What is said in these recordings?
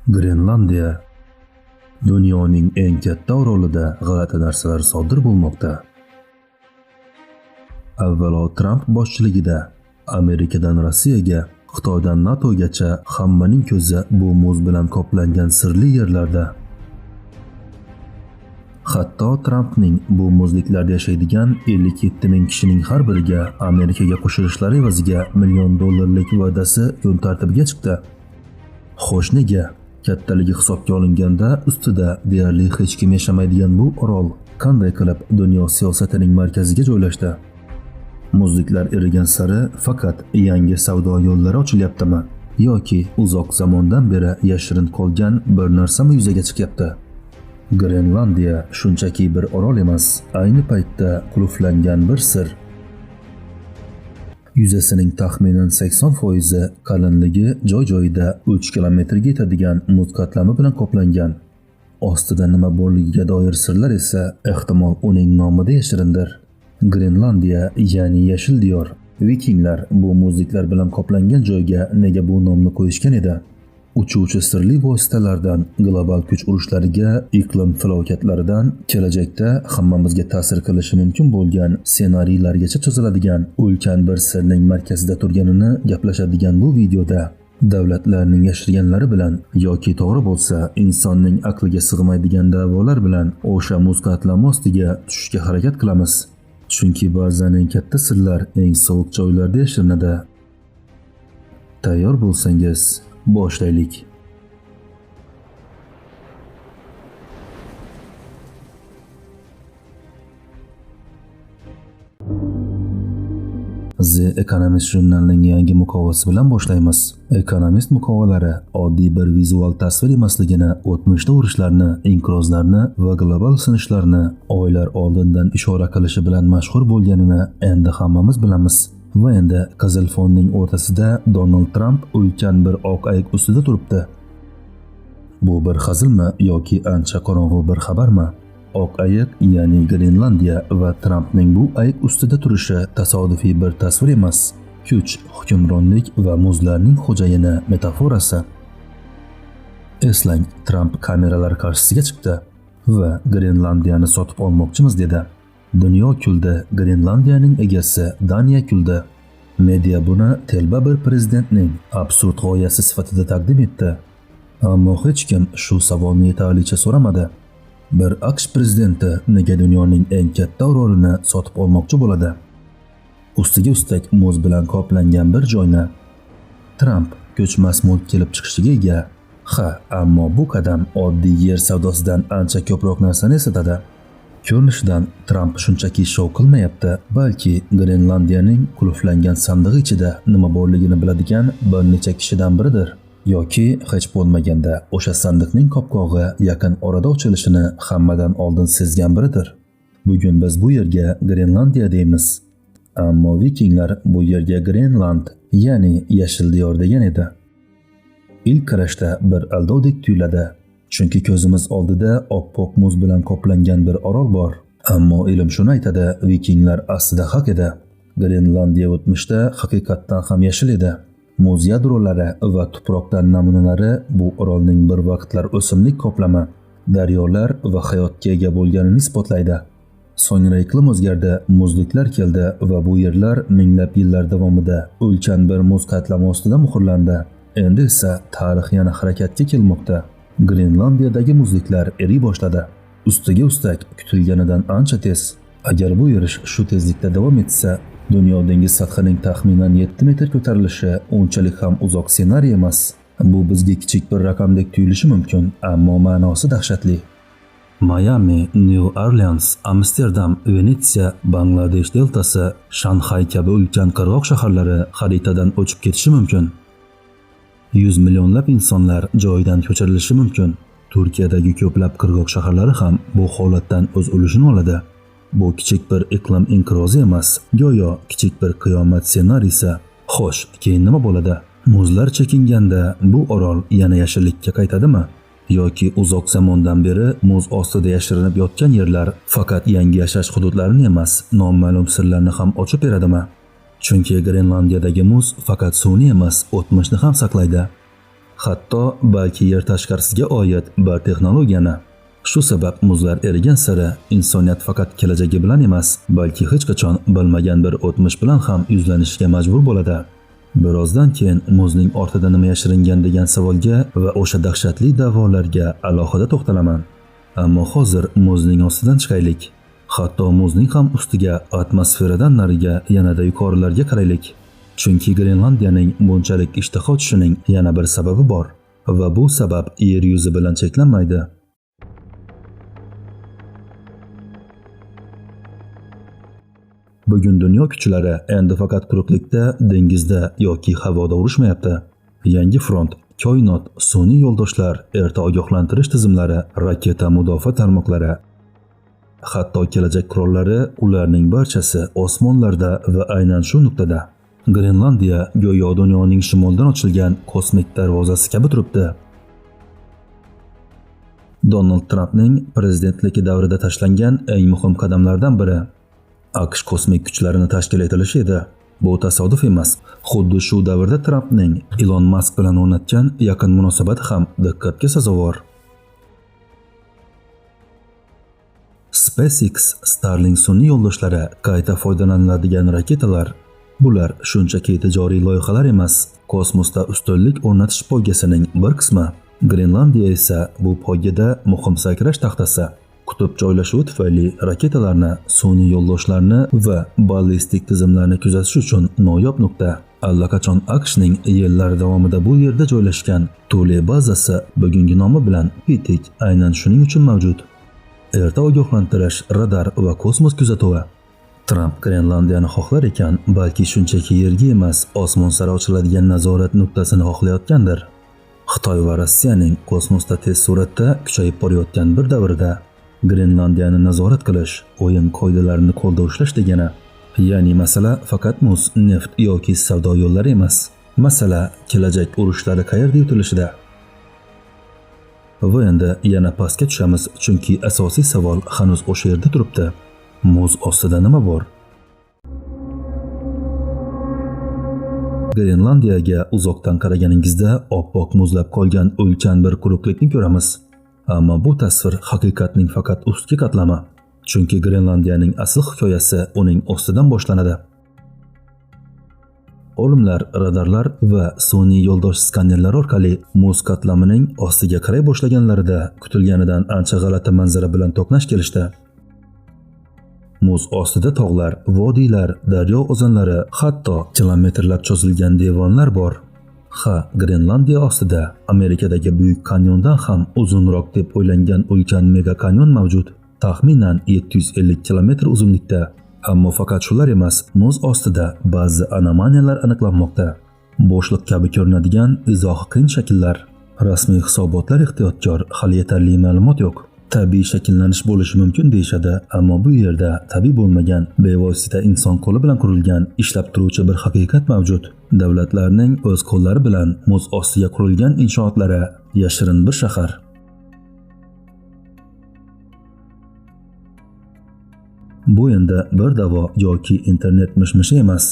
Grenlandiya. Dunyoning eng katta orolida g'alati narsalar sodir bo'lmoqda. Avvalo Trump boshchiligida Amerikadan Rossiyaga, Xitoydan NATOgacha hammaning ko'zi bu muz bilan qoplangan sirli yerlarda. Hatto Trumpning bu muzliklarda yashaydigan 57 ming kishining har biriga Amerikaga qo'shilishlari evaziga $1 million va'dasi kun tartibiga chiqdi. Xo'sh nega? Kattaligi hisobga olinganda ustida deyarli hech kim yashamaydigan bu orol qanday qilib dunyo siyosatining markaziga joylashdi? Muzliklar erigan sari faqat yangi savdo yo'llari ochilyaptimi yoki uzoq zamondan beri yashirin qolgan bir narsami yuzaga chiqyapti? Grenlandiya shunchaki bir orol emas, ayni paytda qulflangan bir sir. Yuzasining taxminan 80% qalinligi joy-joyida 3 kilometrga yetadigan muz qatlami bilan qoplangan. Ostida nima borligiga doir sirlar esa ehtimol uning nomida yashirindir. Grenlandiya, ya'ni yashil diyor. Vikinglar bu muzliklar bilan qoplangan joyga nega bu nomni qo'yishgan edi? Uchuvchi sirli vositalardan global kuch urushlariga, iqlim falokatlaridan, kelajakda hammamizga ta'sir qilishi mumkin bo'lgan ssenariylargacha cho'ziladigan ulkan bir sirning markazida turganini gaplashadigan bu videoda davlatlarning yashirganlari bilan yoki to'g'ri bo'lsa insonning aqliga sig'maydigan da'volar bilan o'sha muz qatlami ostiga tushishga harakat qilamiz. Chunki ba'zan eng katta sirlar eng sovuq joylarda yashirinadi. Tayyor bo'lsangiz boshlaylik. The Economist jurnalining yangi muqovasi bilan boshlaymiz. Economist muqovalari oddiy bir vizual tasvir emasligini, o'tmishda urushlarni, inqirozlarni va global sinishlarni oylar oldindan ishora qilishi bilan mashhur bo'lganini endi hammamiz bilamiz. Va endi qizil fonning o'rtasida Donald Trump ulkan bir oq ayiq ustida turibdi. Bu bir hazilmi yoki ancha qorong'u bir xabarmi? Oq ayiq, ya'ni Grenlandiya va Trumpning bu ayiq ustida turishi tasodifiy bir tasvir emas. Kuch, hukmronlik va muzlarning xo'jayini metaforasi. Eslang, Trump kameralar qarshisiga chiqdi va Grenlandiyani sotib olmoqchimiz dedi. Dunyo kuldi, Grenlandiyaning egasi Daniya kuldi. Media buni telba bir prezidentning absurd g'oyasi sifatida taqdim etdi. Ammo hech kim shu savolni yetarlicha so'ramadi. Bir AQSh prezidenti nega dunyoning eng katta orolini sotib olmoqchi bo'ladi? Ustiga ustak muz bilan qoplangan bir joyni. Trump ko'chmas mulk kelib chiqishiga ega. Ha, ammo bu qadam oddiy yer savdosidan ancha ko'proq narsani eslatadi. Ko'rinishidan Trump shunchaki shov qilmayapti, balki Grenlandiyaning qulflangan sandig'i ichida nima borligini biladigan bir necha kishidan biridir. Yoki hech bo'lmaganda o'sha sandiqning qopqog'i yaqin orada ochilishini hammadan oldin sezgan biridir. Bugun biz bu yerga Grenlandiya deymiz. Ammo vikinglar bu yerga Grenland, ya'ni yashil diyor degan edi. Ilk qarashda bir aldovdek tuyuladi. Chunki ko'zimiz oldida oppoq muz bilan qoplangan bir orol bor. Ammo ilm shuni aytadi, vikinglar aslida haq edi. Grenlandiya o'tmishda haqiqatdan ham yashil edi. Muz yadrolari va tuproqdan namunalari bu orolning bir vaqtlar o'simlik qoplami, daryolar va hayotga ega bo'lganini isbotlaydi. So'ngra iqlim o'zgardi, muzliklar keldi va bu yerlar minglab yillar davomida ulkan bir muz qatlami ostida muhrlandi. Endi esa tarix yana harakatga kelmoqda. Grenlandiyadagi muzliklar eriy boshladi. Ustiga ustak kutilganidan ancha tez. Agar bu erish shu tezlikda davom etsa, dunyo dengiz sathining taxminan 7 metr ko'tarilishi unchalik ham uzoq ssenariy emas. Bu bizga kichik bir raqamdek tuyulishi mumkin, ammo ma'nosi dahshatli. Miami, New Orleans, Amsterdam, Venetsiya, Bangladesh deltasi, Shanxay kabi ulkan qirg'oq shaharlari xaritadan o'chib ketishi mumkin. 100 millionlab insonlar joyidan ko'chirilishi mumkin. Turkiyadagi ko'plab qirg'oq shaharlari ham bu holatdan o'z ulushini oladi. Bu kichik bir iqlim inqirozi emas, go'yo kichik bir qiyomat ssenariysi. Xo'sh, keyin nima bo'ladi? Muzlar chekinganda bu orol yana yashillikka qaytadimi? Yoki uzoq zamondan beri muz ostida yashirinib yotgan yerlar faqat yangi yashash hududlarini emas, noma'lum sirlarni ham ochib beradimi? Chunki Grenlandiyadagi muz faqat suvni emas, o'tmishni ham saqlaydi. hatto balki yer tashqarisiga oid bir texnologiyani. Shu sabab muzlar erigan sari insoniyat faqat kelajagi bilan emas, balki hech qachon bilmagan bir o'tmish bilan ham yuzlanishga majbur bo'ladi. Birozdan keyin muzning ortida nima yashiringan degan savolga va o'sha dahshatli da'volarga alohida to'xtalaman. Ammo hozir muzning ostidan chiqaylik. Hatto muzning ham ustiga, atmosferadan nariga, yanada yuqorilarga qaraylik. Chunki Grenlandiyaning bunchalik ishtaha ochishining yana bir sababi bor va bu sabab yer yuzi bilan cheklanmaydi. Bugun dunyo kuchlari endi faqat quruqlikda, dengizda yoki havoda urushmayapti. Yangi front, koinot, sun'iy yo'ldoshlar, erta ogohlantirish tizimlari, raketa mudofaa tarmoqlari, hatto kelajak qurollari, ularning barchasi osmonlarda va aynan shu nuqtada. Grenlandiya go'yo dunyoning shimolidan ochilgan kosmik darvozasi kabi turibdi. Donald Trampning prezidentligi davrida tashlangan eng muhim qadamlardan biri AQSh kosmik kuchlarini tashkil etilishi edi. Bu tasodif emas. Xuddi shu davrda Trampning Elon Musk bilan o'rnatgan yaqin munosabati ham diqqatga sazovor. SpaceX, Starlink sun'iy yo'ldoshlari, qayta foydalaniladigan raketalar. Bular shunchaki tijoriy loyihalar emas, kosmosda ustunlik o'rnatish poygasining bir qismi. Grenlandiya esa bu poygada muhim sakrash taxtasi. Qutb joylashuvi tufayli raketalarni, sun'iy yo'ldoshlarni va ballistik tizimlarni kuzatish uchun noyob nuqta. Allaqachon AQShning yillar davomida bu yerda joylashgan Tule bazasi bugungi nomi bilan Pitik aynan shuning uchun mavjud. Erta ogohlantirish, radar va kosmos kuzatuvi. Tramp Grenlandiyani xohlar ekan, balki shunchaki yerga emas, osmon sari ochiladigan nazorat nuqtasini xohlayotgandir. Xitoy va Rossiyaning kosmosda tez suratda kuchayib borayotgan bir davrda Grenlandiyani nazorat qilish, o'yin qoidalarini qo'lda ushlash degani. Ya'ni masala faqat muz, neft yoki savdo yo'llari emas. Masala kelajak urushlari qayerda yutilishida. Va endi yana pastga tushamiz, chunki asosiy savol hanuz o'sha yerda turibdi. Muz ostida nima bor? Grenlandiyaga uzoqdan qaraganingizda oppoq muzlab qolgan ulkan bir quruqlikni ko'ramiz. Ammo bu tasvir haqiqatning faqat ustki qatlami. Chunki Grenlandiyaning asl hikoyasi uning ostidan boshlanadi. Olimlar radarlar va sun'iy yo'ldosh skanerlar orqali muz qatlamining ostiga qaray boshlaganlarida kutilganidan ancha g'alati manzara bilan to'qnash kelishdi. Muz ostida tog'lar, vodiylar, daryo o'zanlari, hatto kilometrlab cho'zilgan devonlar bor. Ha, Grenlandiya ostida Amerikadagi Buyuk kanyondan ham uzunroq deb o'ylangan ulkan mega kanyon mavjud. Taxminan 750 kilometr uzunlikda. Ammo faqat shular emas, muz ostida ba'zi anomaliyalar aniqlanmoqda. Bo'shliq kabi ko'rinadigan izohi qiyin shakllar. Rasmiy hisobotlar ehtiyotkor, hali yetarli ma'lumot yo'q. Tabiiy shakllanish bo'lishi mumkin deyshadi, ammo bu yerda tabiiy bo'lmagan, bevosita inson qo'li bilan qurilgan, ishlab turuvchi bir haqiqat mavjud. Davlatlarning o'z qo'llari bilan muz ostiga qurilgan inshootlari, yashirin bir shahar. Bu endi bir davo yoki internet mishmishi emas.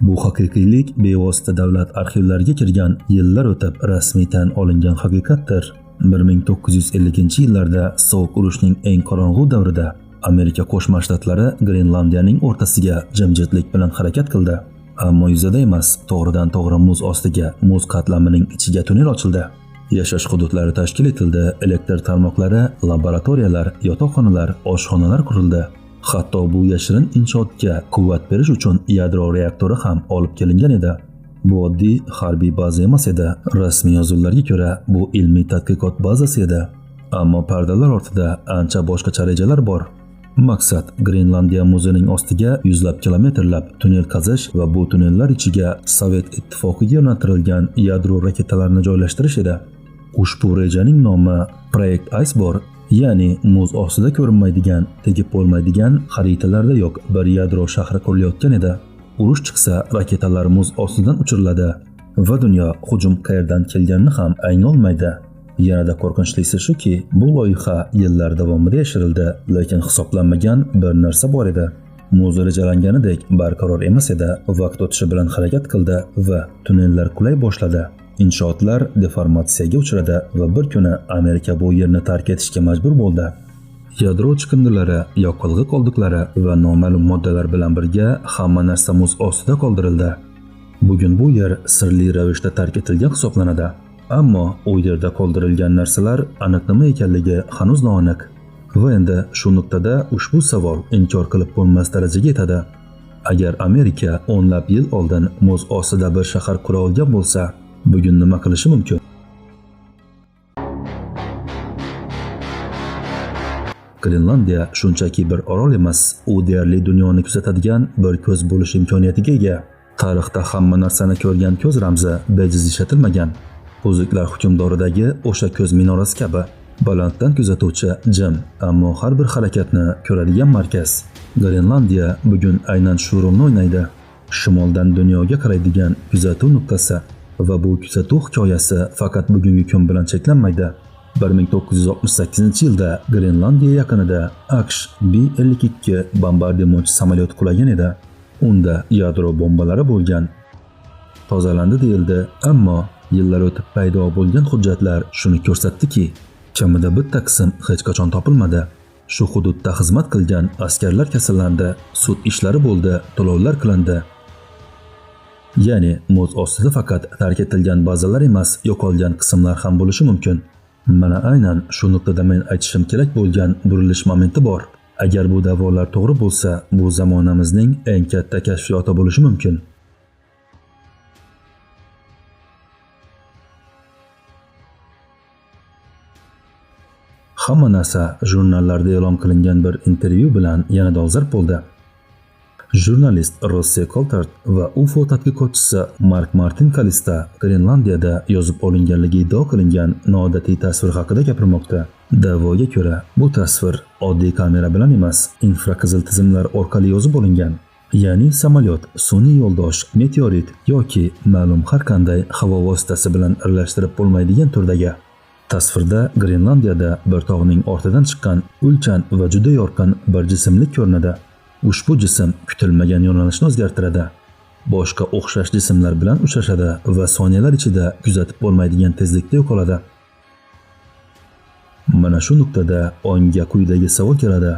Bu haqiqiylik bevosita davlat arxivlariga kirgan, yillar o'tib rasmiy tan olingan haqiqatdir. 1950-yillarda Sovuq urushning eng qorong'u davrida Amerika Qo'shma Shtatlari Grenlandiyaning o'rtasiga jimjitlik bilan harakat qildi. Ammo yuzada emas, to'g'ridan to'g'ri muz ostiga, muz qatlamining ichiga tunnel ochildi. Yashash hududlari tashkil etildi, elektr tarmoqlari, laboratoriyalar, yotoqxonalar, oshxonalar qurildi. Hatto bu yashirin inshootga quvvat berish uchun yadro reaktori ham olib kelingan edi. Bu oddiy harbiy baza emas edi. Rasmiy yozuvlarga ko'ra, bu ilmiy tadqiqot bazasi edi. Ammo pardalar ortida ancha boshqacha rejalar bor. Maqsad Grenlandiya muzining ostiga yuzlab kilometrlab tunnel qazish va bu tunnellar ichiga Sovet ittifoqiga yo'naltirilgan yadro raketalarini joylashtirish edi. Ushbu rejaning nomi Project Iceborne, ya'ni muz ostida ko'rinmaydigan, tegib bo'lmaydigan, xaritalarda yo'q bir yadro shahri qurilayotgan edi. Urush chiqsa, raketalar muz ostidan uchiriladi va dunyo hujum qayerdan kelganini ham anglolmaydi. Yanada qo'rqinchlisi shuki, bu loyiha yillar davomida yashirildi, lekin hisoblanmagan bir narsa bor edi. Muz rejalanganidek barqaror emas edi, vaqt o'tishi bilan harakat qildi va tunnellar qulay boshladi. inshootlar deformatsiyaga uchradi va bir kuni Amerika bu yerni tark etishga majbur bo'ldi. Yadro chiqindilari, yoqilg'i qoldiqlari va noma'lum moddalar bilan birga hamma narsa muz ostida qoldirildi. Bugun bu yer sirli ravishda tark etilgan hisoblanadi. Ammo u yerda qoldirilgan narsalar aniq nima ekanligi hanuz noaniq. Va endi shu nuqtada ushbu savol inkor qilib bo'lmas darajaga yetadi. Agar Amerika o'nlab yil oldin muz ostida bir shahar qura olgan bo'lsa, bugun nima qilishi mumkin? Grenlandiya shunchaki bir orol emas, u deyarli dunyoni kuzatadigan bir ko'z bo'lish imkoniyatiga ega. Tarixda hamma narsani ko'rgan ko'z ramzi bejiz ishlatilmagan. O'ziklar hukmdoridagi o'sha ko'z minorasi kabi balanddan kuzatuvchi jim, ammo har bir harakatni ko'radigan markaz. Grenlandiya bugun aynan shu rolni o'ynaydi. Shimoldan dunyoga qaraydigan kuzatuv nuqtasi va bu kuzatuv hikoyasi faqat bugungi kun bilan cheklanmaydi. 1968-yilda Grenlandiya yaqinida AQSh B-52 bombardimonchi samolyot qulagan edi. Unda yadro bombalari bo'lgan. Tozalandi deyildi, ammo yillar o'tib paydo bo'lgan hujjatlar shuni ko'rsatdiki, kamida bitta qism hech qachon topilmadi. Shu hududda xizmat qilgan askarlar kasallandi, sud ishlari bo'ldi, to'lovlar qilindi. Ya'ni muz ostida faqat tark etilgan bazalar emas, yo'qolgan qismlar ham bo'lishi mumkin. Mana aynan shu nuqtada men aytishim kerak bo'lgan burilish momenti bor. Agar bu da'volar to'g'ri bo'lsa, bu zamonamizning eng katta kashfiyoti bo'lishi mumkin. Hamma narsa jurnallarda e'lon qilingan bir intervyu bilan yana dolzarb bo'ldi. Jurnalist Rossi Coulthard va UFO tadqiqotchisi Mark Martin Kalista Grenlandiyada yozib olinganligi iddio qilingan noodatiy tasvir haqida gapirmoqda. Da'voga ko'ra, bu tasvir oddiy kamera bilan emas, infraqizil tizimlar orqali yozib olingan. Ya'ni samolyot, sun'iy yo'ldosh, meteorit yoki ma'lum har qanday havo vositasi bilan aralashtirib bo'lmaydigan turdagi. Tasvirda Grenlandiyada bir tog'ning ortidan chiqqan ulkan va juda yorqin bir jismlik ko'rinadi. Ushbu jism kutilmagan yo'nalishni o'zgartiradi. Boshqa o'xshash jismlar bilan uchrashadi va soniyalar ichida kuzatib bo'lmaydigan tezlikda yo'qoladi. Mana shu nuqtada onga quyidagi savol keladi.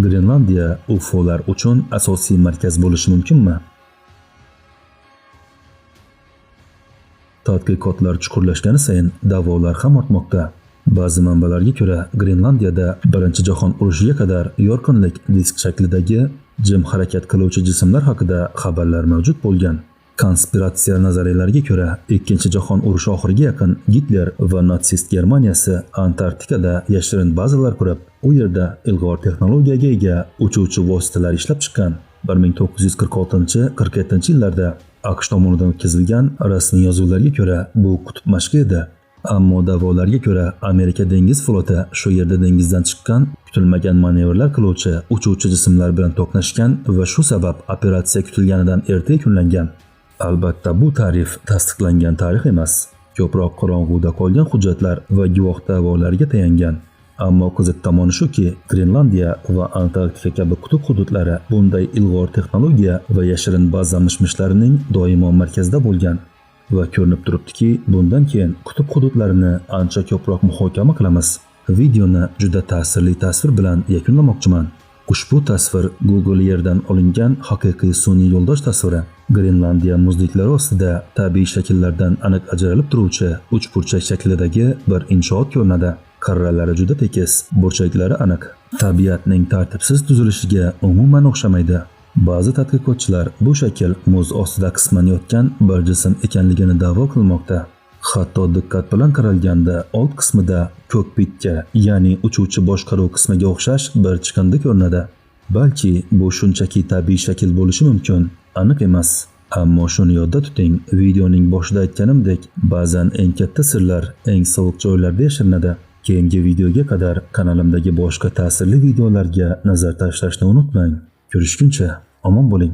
Grenlandiya UFOlar uchun asosiy markaz bo'lishi mumkinmi? Tadqiqotlar chuqurlashgani sayin da'volar ham ortmoqda. Ba'zi manbalarga ko'ra, Grenlandiyada Birinchi jahon urushiga qadar yorqinlik disk shaklidagi jim harakat qiluvchi jismlar haqida xabarlar mavjud bo'lgan. Konspiratsiya nazariyalariga ko'ra, Ikkinchi jahon urushi oxiriga yaqin Gitler va natsist Germaniyasi Antarktikada yashirin bazalar qurib, u yerda ilg'or texnologiyaga ega uchuvchi vositalar ishlab chiqqan. 1946-47-yillarda AQSh tomonidan o'tkazilgan rasmiy yozuvlarga ko'ra, bu qutb mashqi edi. Ammo da'volarga ko'ra, Amerika dengiz floti shu yerda dengizdan chiqqan kutilmagan manevrlar qiluvchi uchuvchi jismlar bilan to'qnashgan va shu sabab operatsiya kutilganidan erta yakunlangan. Albatta, bu ta'rif tasdiqlangan tarix emas. Ko'proq qorong'uda qolgan hujjatlar va guvoh da'volarga tayangan. Ammo qiziq tomoni shuki, Grenlandiya va Antarktika kabi qutb hududlari bunday ilg'or texnologiya va yashirin baza mishmishlarining doimo markazida bo'lgan. Va ko'rinib turibdiki, bundan keyin qutb hududlarini ancha ko'proq muhokama qilamiz. Videoni juda ta'sirli tasvir bilan yakunlamoqchiman. Ushbu tasvir Google yerdan olingan haqiqiy sun'iy yo'ldosh tasviri. Grenlandiya muzliklari ostida tabiiy shakllardan aniq ajralib turuvchi uchburchak shaklidagi bir inshoot ko'rinadi. Qarralari juda tekis, burchaklari aniq. Tabiatning tartibsiz tuzilishiga umuman o'xshamaydi. Ba'zi tadqiqotchilar bu shakl muz ostida qisman yotgan bir jism ekanligini da'vo qilmoqda. Hatto diqqat bilan qaralganda old qismida kokpitga, ya'ni uchuvchi boshqaruv qismiga o'xshash bir chiqindi ko'rinadi. Balki bu shunchaki tabiiy shakl bo'lishi mumkin, aniq emas. Ammo shuni yodda tuting, videoning boshida aytganimdek, ba'zan eng katta sirlar eng sovuq joylarda yashirinadi. Keyingi videoga qadar kanalimdagi boshqa ta'sirli videolarga nazar tashlashni unutmang. Ko'rishguncha omon bo'ling.